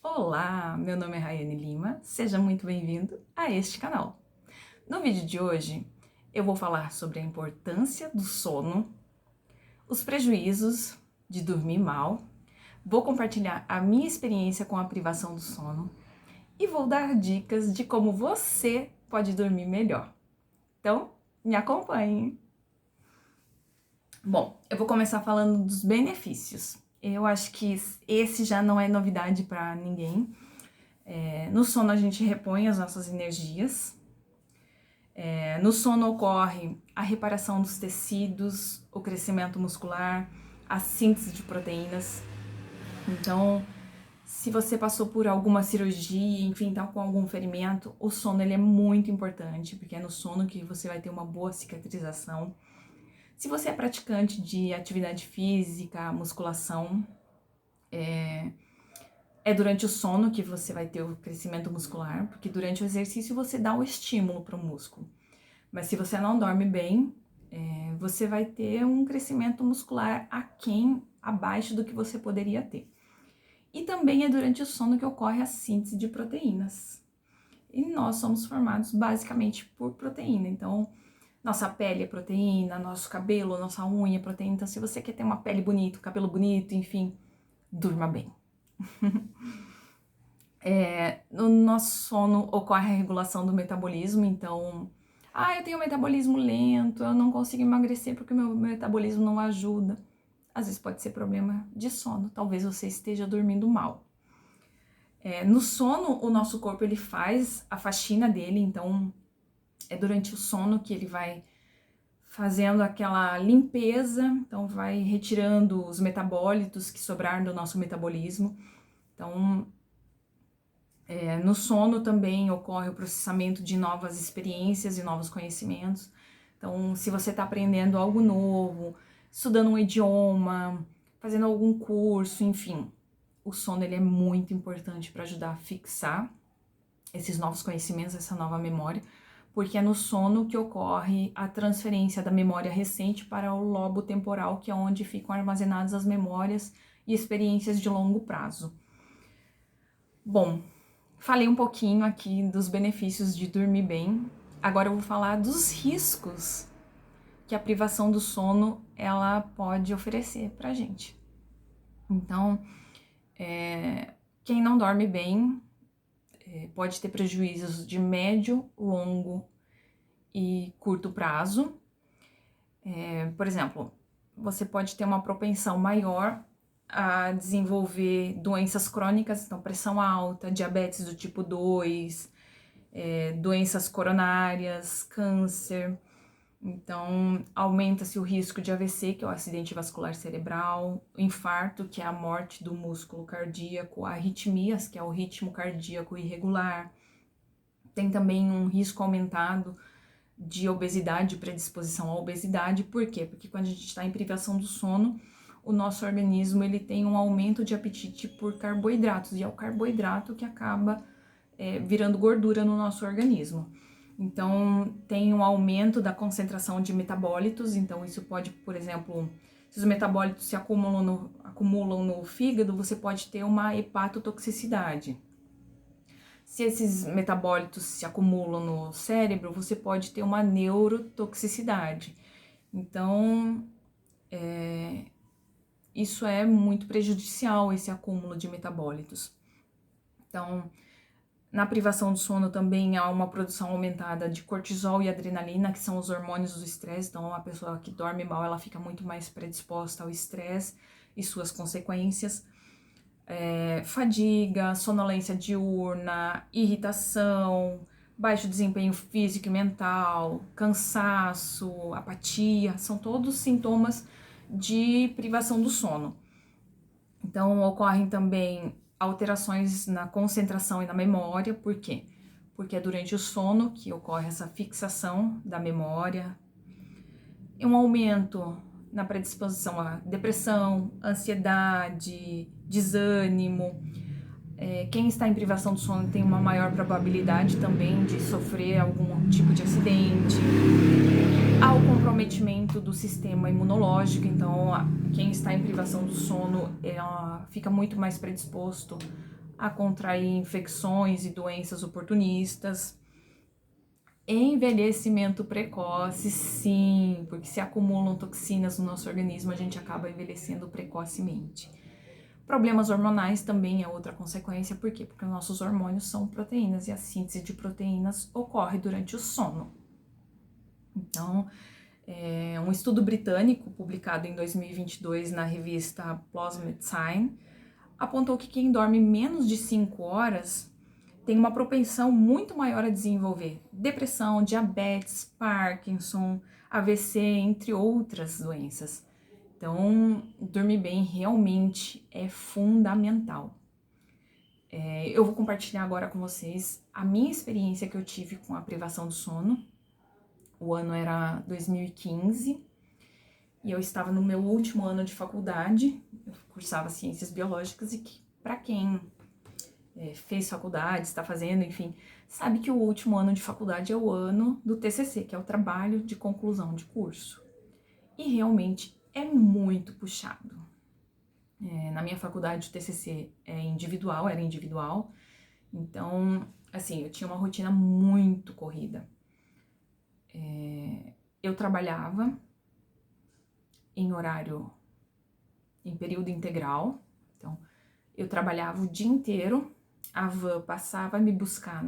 Olá, meu nome é Rayane Lima, seja muito bem-vindo a este canal. No vídeo de hoje, eu vou falar sobre a importância do sono, os prejuízos de dormir mal, vou compartilhar a minha experiência com a privação do sono e vou dar dicas de como você pode dormir melhor. Então, me acompanhe! Bom, eu vou começar falando dos benefícios. Eu acho que esse já não é novidade para ninguém. No sono a gente repõe as nossas energias. No sono ocorre a reparação dos tecidos, o crescimento muscular, a síntese de proteínas. Então, se você passou por alguma cirurgia, enfim, tá com algum ferimento, o sono ele é muito importante, porque é no sono que você vai ter uma boa cicatrização. Se você é praticante de atividade física, musculação, é durante o sono que você vai ter o crescimento muscular, porque durante o exercício você dá o estímulo para o músculo. Mas se você não dorme bem, você vai ter um crescimento muscular abaixo do que você poderia ter. E também é durante o sono que ocorre a síntese de proteínas. E nós somos formados basicamente por proteína, então nossa pele é proteína, nosso cabelo, nossa unha é proteína. Então se você quer ter uma pele bonita, um cabelo bonito, enfim, durma bem. No nosso sono ocorre a regulação do metabolismo, então, eu tenho um metabolismo lento, eu não consigo emagrecer porque o meu metabolismo não ajuda. Às vezes pode ser problema de sono, talvez você esteja dormindo mal. No sono, o nosso corpo ele faz a faxina dele, então é durante o sono que ele vai fazendo aquela limpeza, então vai retirando os metabólitos que sobraram do nosso metabolismo. Então, no sono também ocorre o processamento de novas experiências e novos conhecimentos. Então, se você está aprendendo algo novo, estudando um idioma, fazendo algum curso, enfim, o sono ele é muito importante para ajudar a fixar esses novos conhecimentos, essa nova memória, porque é no sono que ocorre a transferência da memória recente para o lobo temporal, que é onde ficam armazenadas as memórias e experiências de longo prazo. Bom, falei um pouquinho aqui dos benefícios de dormir bem. Agora eu vou falar dos riscos que a privação do sono ela pode oferecer pra gente. Então, quem não dorme bem pode ter prejuízos de médio, longo e curto prazo. Por exemplo, você pode ter uma propensão maior a desenvolver doenças crônicas, então pressão alta, diabetes do tipo 2, doenças coronárias, câncer. Então, aumenta-se o risco de AVC, que é o acidente vascular cerebral, infarto, que é a morte do músculo cardíaco, arritmias, que é o ritmo cardíaco irregular. Tem também um risco aumentado de obesidade, predisposição à obesidade. Por quê? Porque quando a gente está em privação do sono, o nosso organismo ele tem um aumento de apetite por carboidratos, e é o carboidrato que acaba virando gordura no nosso organismo. Então, tem um aumento da concentração de metabólitos, então isso pode, por exemplo, se os metabólitos se acumulam no fígado, você pode ter uma hepatotoxicidade. Se esses metabólitos se acumulam no cérebro, você pode ter uma neurotoxicidade. Então, isso é muito prejudicial, esse acúmulo de metabólitos. Então, na privação do sono também há uma produção aumentada de cortisol e adrenalina, que são os hormônios do estresse. Então, a pessoa que dorme mal, ela fica muito mais predisposta ao estresse e suas consequências. Fadiga, sonolência diurna, irritação, baixo desempenho físico e mental, cansaço, apatia, são todos sintomas de privação do sono. Então, ocorrem também alterações na concentração e na memória. Por quê? Porque é durante o sono que ocorre essa fixação da memória, um aumento na predisposição à depressão, ansiedade, desânimo. Quem está em privação do sono tem uma maior probabilidade também de sofrer algum tipo de acidente. Há o comprometimento do sistema imunológico, então quem está em privação do sono fica muito mais predisposto a contrair infecções e doenças oportunistas. Envelhecimento precoce, sim, porque se acumulam toxinas no nosso organismo, a gente acaba envelhecendo precocemente. Problemas hormonais também é outra consequência, por quê? Porque nossos hormônios são proteínas e a síntese de proteínas ocorre durante o sono. Então, um estudo britânico publicado em 2022 na revista PLOS Medicine apontou que quem dorme menos de 5 horas tem uma propensão muito maior a desenvolver depressão, diabetes, Parkinson, AVC, entre outras doenças. Então, dormir bem realmente é fundamental. Eu vou compartilhar agora com vocês a minha experiência que eu tive com a privação do sono. O ano era 2015 e eu estava no meu último ano de faculdade. Eu cursava Ciências Biológicas e que, para quem fez faculdade, está fazendo, enfim, sabe que o último ano de faculdade é o ano do TCC, que é o trabalho de conclusão de curso. E realmente é muito puxado. Na minha faculdade o TCC era individual, então, assim, eu tinha uma rotina muito corrida. Eu trabalhava em período integral, então eu trabalhava o dia inteiro, a van passava a me buscar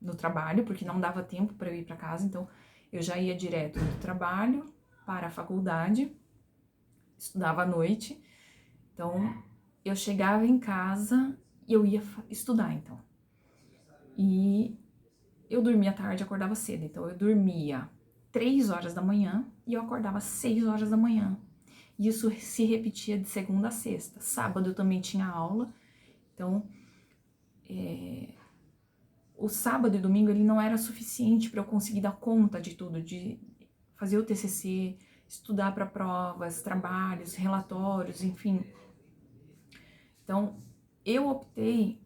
no trabalho, porque não dava tempo para eu ir para casa, então eu já ia direto do trabalho para a faculdade, estudava à noite, então eu chegava em casa e eu ia estudar, então. E eu dormia tarde e acordava cedo, então eu dormia 3 horas da manhã e eu acordava 6 horas da manhã. E isso se repetia de segunda a sexta. Sábado eu também tinha aula, então o sábado e domingo ele não era suficiente para eu conseguir dar conta de tudo, de fazer o TCC, estudar para provas, trabalhos, relatórios, enfim. Então eu optei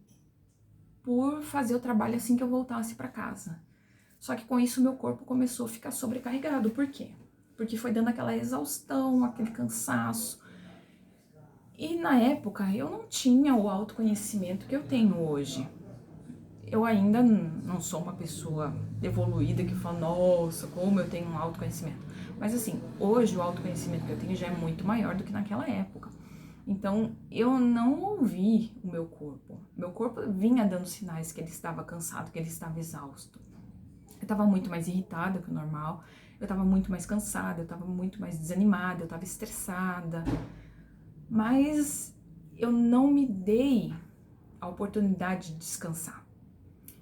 por fazer o trabalho assim que eu voltasse para casa. Só que com isso meu corpo começou a ficar sobrecarregado. Por quê? Porque foi dando aquela exaustão, aquele cansaço. E na época eu não tinha o autoconhecimento que eu tenho hoje. Eu ainda não sou uma pessoa evoluída que fala, nossa, como eu tenho um autoconhecimento. Mas assim, hoje o autoconhecimento que eu tenho já é muito maior do que naquela época. Então eu não ouvi o meu corpo. Meu corpo vinha dando sinais que ele estava cansado, que ele estava exausto. Eu estava muito mais irritada que o normal, eu estava muito mais cansada, eu estava muito mais desanimada, eu estava estressada. Mas eu não me dei a oportunidade de descansar.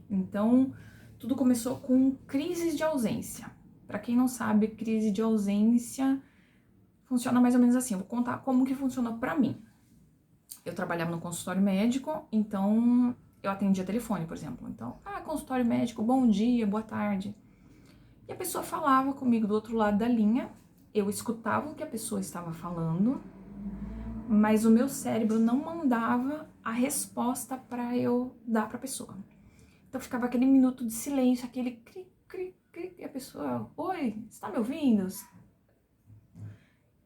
Então, tudo começou com crises de ausência. Para quem não sabe, crise de ausência funciona mais ou menos assim. Eu vou contar como que funcionou para mim. Eu trabalhava no consultório médico, então eu atendia telefone, por exemplo. Então, consultório médico, bom dia, boa tarde. E a pessoa falava comigo do outro lado da linha, eu escutava o que a pessoa estava falando, mas o meu cérebro não mandava a resposta para eu dar para a pessoa. Então ficava aquele minuto de silêncio, aquele cri, cri, cri, e a pessoa, oi, você tá me ouvindo?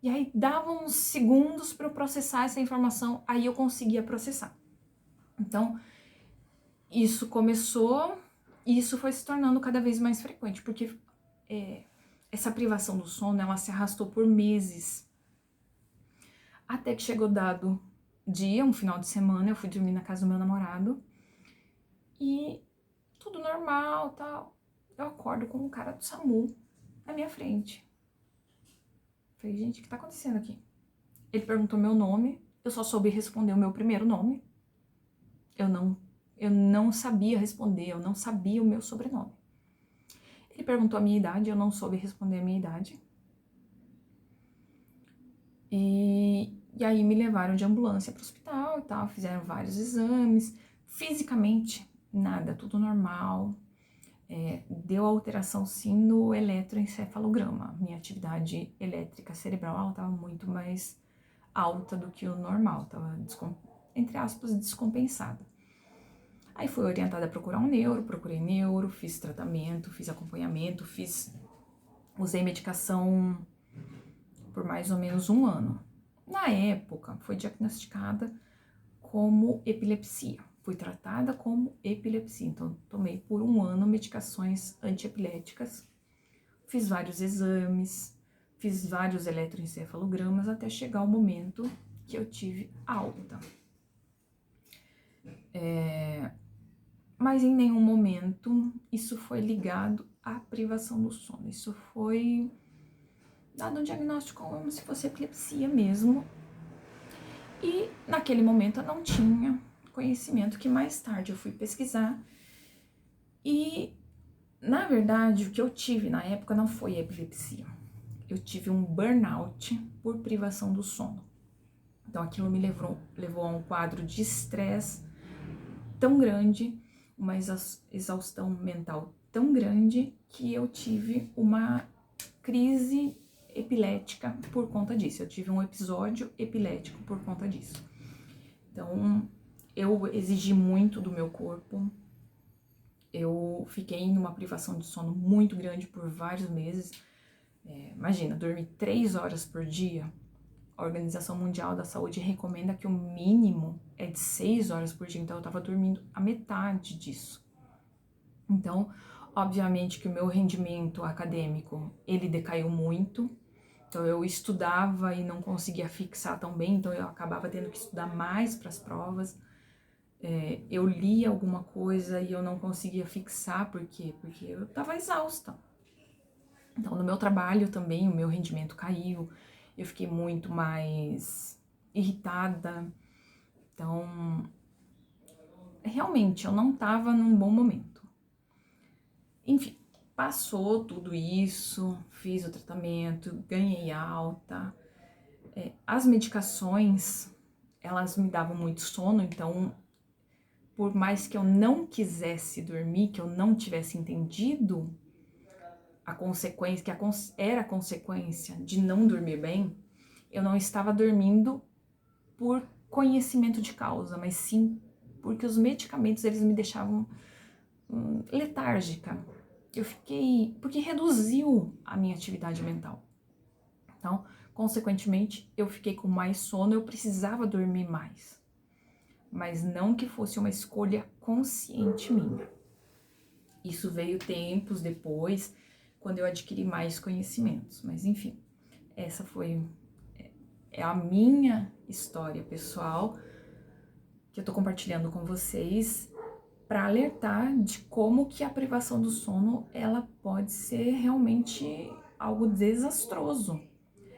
E aí dava uns segundos para eu processar essa informação, aí eu conseguia processar. Então, isso começou e isso foi se tornando cada vez mais frequente, porque essa privação do sono, ela se arrastou por meses. Até que chegou dado dia, um final de semana, eu fui dormir na casa do meu namorado e tudo normal, tal. Eu acordo com um cara do SAMU na minha frente. Falei, gente, o que tá acontecendo aqui? Ele perguntou meu nome, eu só soube responder o meu primeiro nome. Eu não sabia responder, eu não sabia o meu sobrenome. Ele perguntou a minha idade, eu não soube responder a minha idade. E aí me levaram de ambulância para o hospital e tal, fizeram vários exames. Fisicamente, nada, tudo normal. Deu alteração sim no eletroencefalograma. Minha atividade elétrica cerebral estava muito mais alta do que o normal, estava, entre aspas, descompensada. Aí fui orientada a procurar um neuro, procurei neuro, fiz tratamento, fiz acompanhamento, usei medicação por mais ou menos um ano. Na época, foi diagnosticada como epilepsia. Fui tratada como epilepsia, então tomei por 1 ano medicações antiepiléticas, fiz vários exames, fiz vários eletroencefalogramas até chegar o momento que eu tive alta. Mas em nenhum momento isso foi ligado à privação do sono. Isso foi dado um diagnóstico como se fosse epilepsia mesmo. E naquele momento eu não tinha conhecimento, que mais tarde eu fui pesquisar. E, na verdade, o que eu tive na época não foi epilepsia. Eu tive um burnout por privação do sono. Então aquilo me levou a um quadro de estresse tão grande, uma exaustão mental tão grande, que eu tive uma crise epilética por conta disso. Eu tive um episódio epilético por conta disso. Então, eu exigi muito do meu corpo. Eu fiquei numa privação de sono muito grande por vários meses. Imagina, dormir 3 horas por dia. A Organização Mundial da Saúde recomenda que o mínimo é de 6 horas por dia, então eu tava dormindo a metade disso. Então, obviamente que o meu rendimento acadêmico, ele decaiu muito. Então, eu estudava e não conseguia fixar tão bem, então eu acabava tendo que estudar mais para as provas. Eu lia alguma coisa e eu não conseguia fixar, por quê? Porque eu estava exausta. Então, no meu trabalho também, o meu rendimento caiu, eu fiquei muito mais irritada. Então, realmente, eu não estava num bom momento. Enfim, passou tudo isso, fiz o tratamento, ganhei alta. As medicações, elas me davam muito sono, então, por mais que eu não quisesse dormir, que eu não tivesse entendido a consequência, que era a consequência de não dormir bem, eu não estava dormindo por conhecimento de causa, mas sim porque os medicamentos, eles me deixavam letárgica. Porque reduziu a minha atividade mental. Então, consequentemente, eu fiquei com mais sono, eu precisava dormir mais. Mas não que fosse uma escolha consciente minha. Isso veio tempos depois, quando eu adquiri mais conhecimentos. Mas enfim, essa é a minha história pessoal que eu tô compartilhando com vocês para alertar de como que a privação do sono, ela pode ser realmente algo desastroso.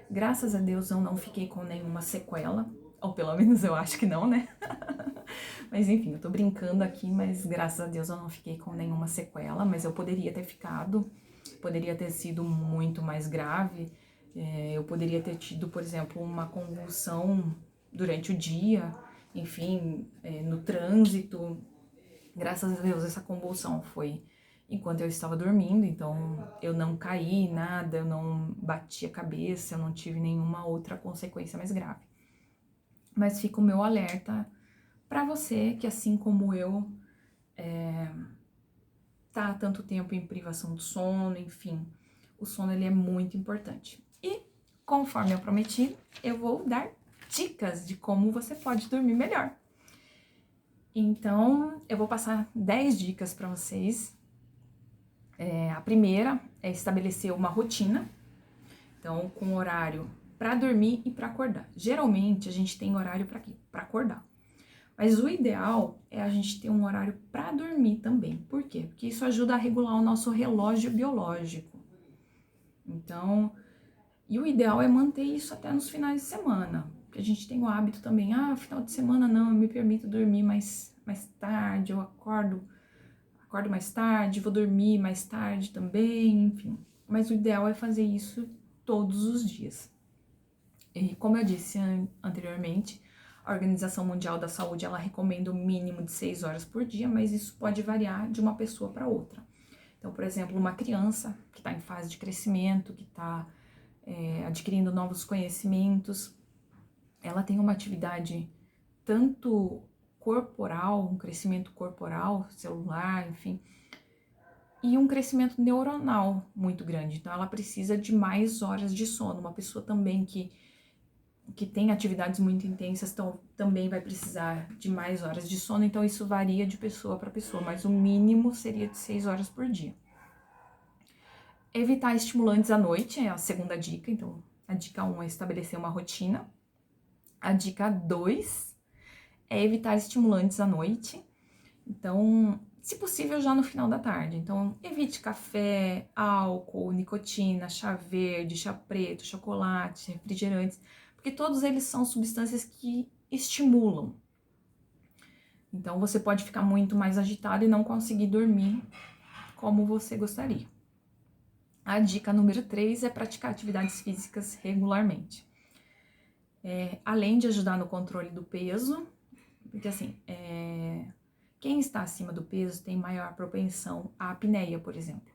Graças a Deus eu não fiquei com nenhuma sequela, ou pelo menos eu acho que não, né? Mas enfim, eu tô brincando aqui, mas graças a Deus eu não fiquei com nenhuma sequela, mas eu poderia ter ficado, poderia ter sido muito mais grave. Eu poderia ter tido, por exemplo, uma convulsão durante o dia, enfim, no trânsito. Graças a Deus essa convulsão foi enquanto eu estava dormindo, então eu não caí, nada, eu não bati a cabeça, eu não tive nenhuma outra consequência mais grave. Mas fica o meu alerta para você que, assim como eu, tá há tanto tempo em privação do sono, enfim, o sono, ele é muito importante. E, conforme eu prometi, eu vou dar dicas de como você pode dormir melhor. Então, eu vou passar 10 dicas para vocês. A primeira é estabelecer uma rotina, então, com horário para dormir e para acordar. Geralmente, a gente tem horário para quê? Para acordar. Mas o ideal é a gente ter um horário para dormir também. Por quê? Porque isso ajuda a regular o nosso relógio biológico. Então, e o ideal é manter isso até nos finais de semana. Porque a gente tem o hábito também, final de semana não, eu me permito dormir mais tarde, eu acordo mais tarde, vou dormir mais tarde também, enfim. Mas o ideal é fazer isso todos os dias. E como eu disse anteriormente, a Organização Mundial da Saúde, ela recomenda o mínimo de 6 horas por dia, mas isso pode variar de uma pessoa para outra. Então, por exemplo, uma criança que está em fase de crescimento, que está adquirindo novos conhecimentos, ela tem uma atividade tanto corporal, um crescimento corporal, celular, enfim, e um crescimento neuronal muito grande. Então, ela precisa de mais horas de sono. Uma pessoa também que que tem atividades muito intensas também vai precisar de mais horas de sono, então isso varia de pessoa para pessoa, mas o mínimo seria de 6 horas por dia. Evitar estimulantes à noite é a segunda dica, então a dica 1 é estabelecer uma rotina. A dica 2 é evitar estimulantes à noite, então, se possível, já no final da tarde. Então, evite café, álcool, nicotina, chá verde, chá preto, chocolate, refrigerantes, porque todos eles são substâncias que estimulam. Então, você pode ficar muito mais agitado e não conseguir dormir como você gostaria. A dica número 3 é praticar atividades físicas regularmente. Além de ajudar no controle do peso, porque assim, quem está acima do peso tem maior propensão à apneia, por exemplo.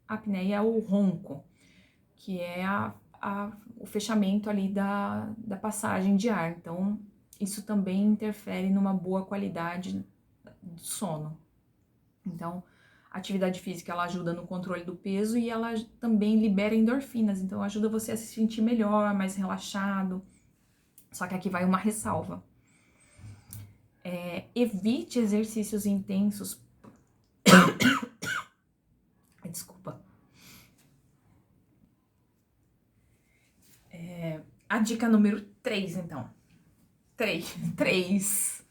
A apneia é o ronco, que é o fechamento ali da passagem de ar. Então, isso também interfere numa boa qualidade do sono. Então, a atividade física, ela ajuda no controle do peso e ela também libera endorfinas. Então, ajuda você a se sentir melhor, mais relaxado. Só que aqui vai uma ressalva. Evite exercícios intensos. Desculpa. A dica número 3, então. 3.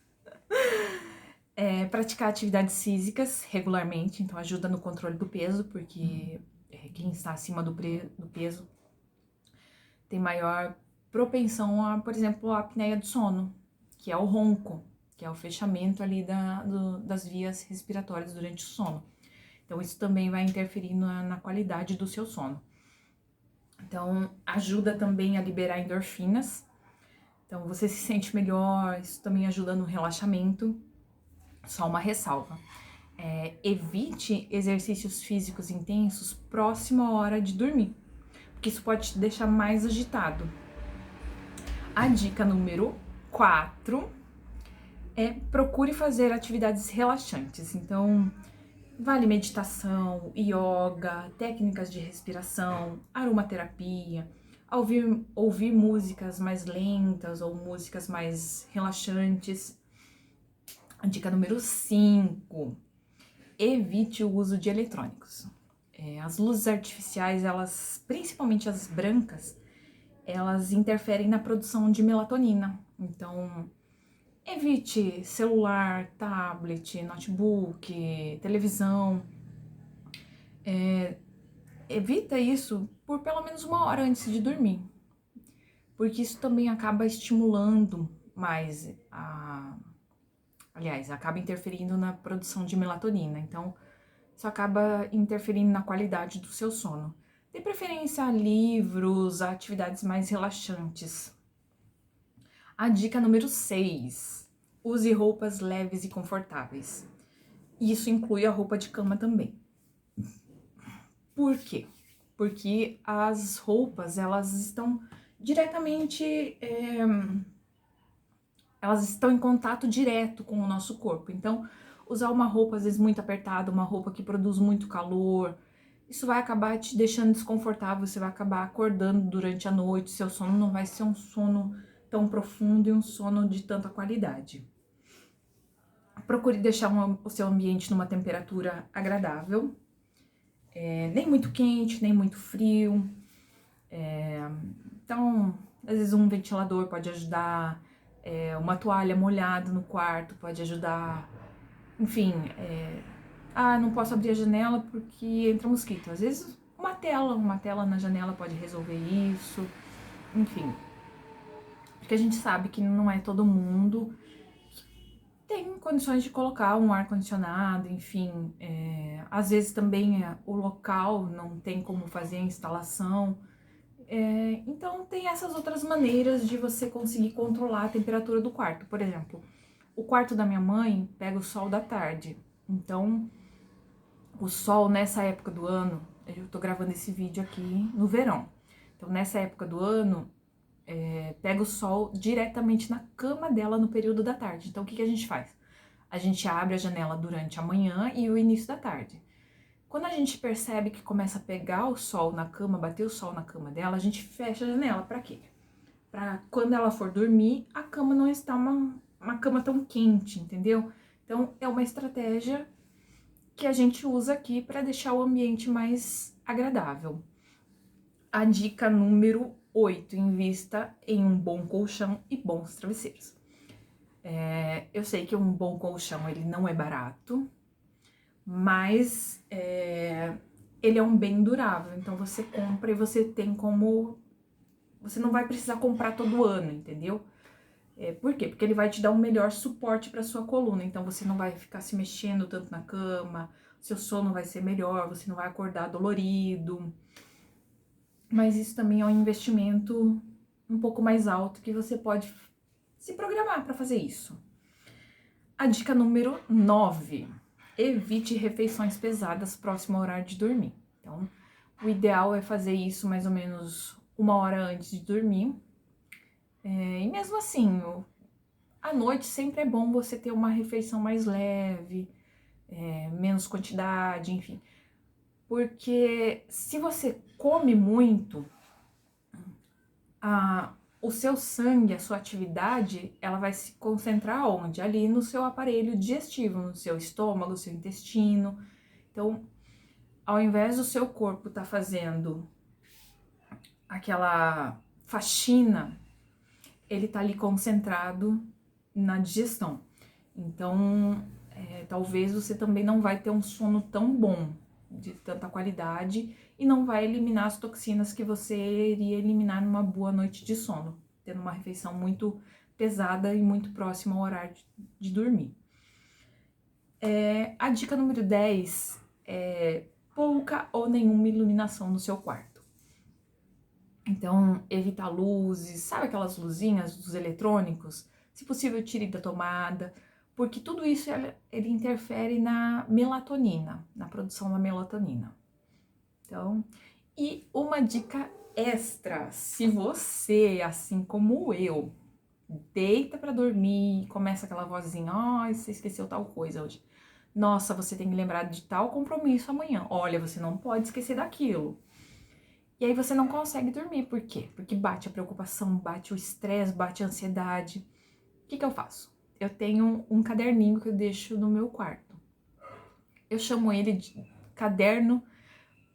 Praticar atividades físicas regularmente, então ajuda no controle do peso, porque quem está acima do peso tem maior propensão a, por exemplo, a apneia do sono, que é o ronco, que é o fechamento ali das vias respiratórias durante o sono. Então, isso também vai interferir na qualidade do seu sono. Então, ajuda também a liberar endorfinas. Então, você se sente melhor, isso também ajuda no relaxamento. Só uma ressalva. Evite exercícios físicos intensos próximo à hora de dormir, porque isso pode te deixar mais agitado. A dica número 4 é procure fazer atividades relaxantes. Então, vale meditação, yoga, técnicas de respiração, aromaterapia, ouvir músicas mais lentas ou músicas mais relaxantes. A dica número 5, evite o uso de eletrônicos. As luzes artificiais, elas, principalmente as brancas, elas interferem na produção de melatonina. Então, evite celular, tablet, notebook, televisão. Evita isso por pelo menos 1 hora antes de dormir, porque isso também acaba estimulando mais acaba interferindo na produção de melatonina. Então, isso acaba interferindo na qualidade do seu sono. De preferência a livros, a atividades mais relaxantes. A dica número 6, use roupas leves e confortáveis. Isso inclui a roupa de cama também. Por quê? Porque as roupas, elas estão diretamente, elas estão em contato direto com o nosso corpo. Então, usar uma roupa às vezes muito apertada, uma roupa que produz muito calor, isso vai acabar te deixando desconfortável, você vai acabar acordando durante a noite, seu sono não vai ser um sono tão profundo e um sono de tanta qualidade. Procure deixar o seu ambiente numa temperatura agradável, nem muito quente, nem muito frio. Então, às vezes um ventilador pode ajudar, uma toalha molhada no quarto pode ajudar, enfim, não posso abrir a janela porque entra mosquito. Às vezes uma tela na janela pode resolver isso, enfim. Porque a gente sabe que não é todo mundo que tem condições de colocar um ar-condicionado, enfim. Às vezes também o local não tem como fazer a instalação. Então tem essas outras maneiras de você conseguir controlar a temperatura do quarto. Por exemplo, o quarto da minha mãe pega o sol da tarde. Então, o sol nessa época do ano, eu tô gravando esse vídeo aqui no verão. Então, nessa época do ano, pega o sol diretamente na cama dela no período da tarde. Então, o que a gente faz? A gente abre a janela durante a manhã e o início da tarde. Quando a gente percebe que começa a pegar o sol na cama, bater o sol na cama dela, a gente fecha a janela. Pra quê? para quando ela for dormir, a cama não está uma cama tão quente, entendeu? Então, é uma estratégia que a gente usa aqui para deixar o ambiente mais agradável. A dica número 8, invista em um bom colchão e bons travesseiros. Eu sei que um bom colchão, ele não é barato, mas ele é um bem durável, então você compra e você tem como... Você não vai precisar comprar todo ano, entendeu? Por quê? Porque ele vai te dar um melhor suporte para sua coluna, então você não vai ficar se mexendo tanto na cama, seu sono vai ser melhor, você não vai acordar dolorido. Mas isso também é um investimento um pouco mais alto que você pode se programar para fazer isso. A dica número 9, evite refeições pesadas próximo ao horário de dormir. Então, o ideal é fazer isso mais ou menos 1 hora antes de dormir. E mesmo assim, à noite sempre é bom você ter uma refeição mais leve, menos quantidade, enfim. Porque se você come muito, o seu sangue, a sua atividade, ela vai se concentrar onde? Ali no seu aparelho digestivo, no seu estômago, no seu intestino. Então, ao invés do seu corpo estar fazendo aquela faxina, ele tá ali concentrado na digestão. Então, talvez você também não vai ter um sono tão bom, de tanta qualidade, e não vai eliminar as toxinas que você iria eliminar numa boa noite de sono, tendo uma refeição muito pesada e muito próxima ao horário de dormir. A dica número 10 é pouca ou nenhuma iluminação no seu quarto. Então, evitar luzes, sabe aquelas luzinhas dos eletrônicos? Se possível, tire da tomada, porque tudo isso ele interfere na melatonina, na produção da melatonina. Então, e uma dica extra, se você, assim como eu, deita para dormir, começa aquela vozinha, você esqueceu tal coisa hoje. Nossa, você tem que lembrar de tal compromisso amanhã. Olha, você não pode esquecer daquilo. E aí você não consegue dormir, por quê? Porque bate a preocupação, bate o estresse, bate a ansiedade. O que eu faço? Eu tenho um caderninho que eu deixo no meu quarto. Eu chamo ele de caderno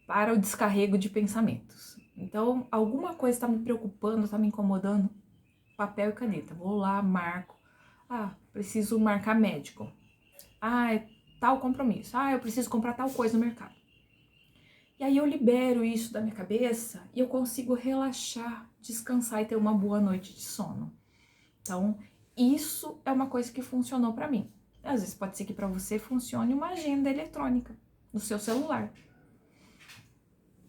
para o descarrego de pensamentos. Então, alguma coisa está me preocupando, está me incomodando, papel e caneta. Vou lá, marco. Preciso marcar médico. É tal compromisso. Eu preciso comprar tal coisa no mercado. E aí eu libero isso da minha cabeça e eu consigo relaxar, descansar e ter uma boa noite de sono. Então, isso é uma coisa que funcionou pra mim. Às vezes pode ser que pra você funcione uma agenda eletrônica no seu celular.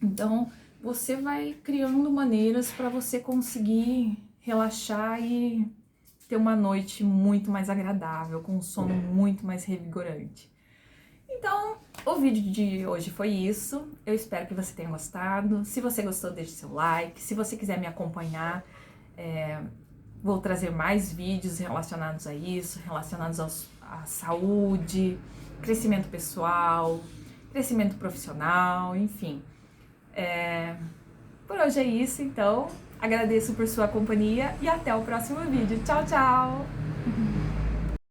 Então, você vai criando maneiras para você conseguir relaxar e ter uma noite muito mais agradável, com um sono muito mais revigorante. Então, o vídeo de hoje foi isso. Eu espero que você tenha gostado. Se você gostou, deixe seu like. Se você quiser me acompanhar, vou trazer mais vídeos relacionados a isso, relacionados à saúde, crescimento pessoal, crescimento profissional, enfim. Por hoje é isso, então. Agradeço por sua companhia e até o próximo vídeo. Tchau, tchau!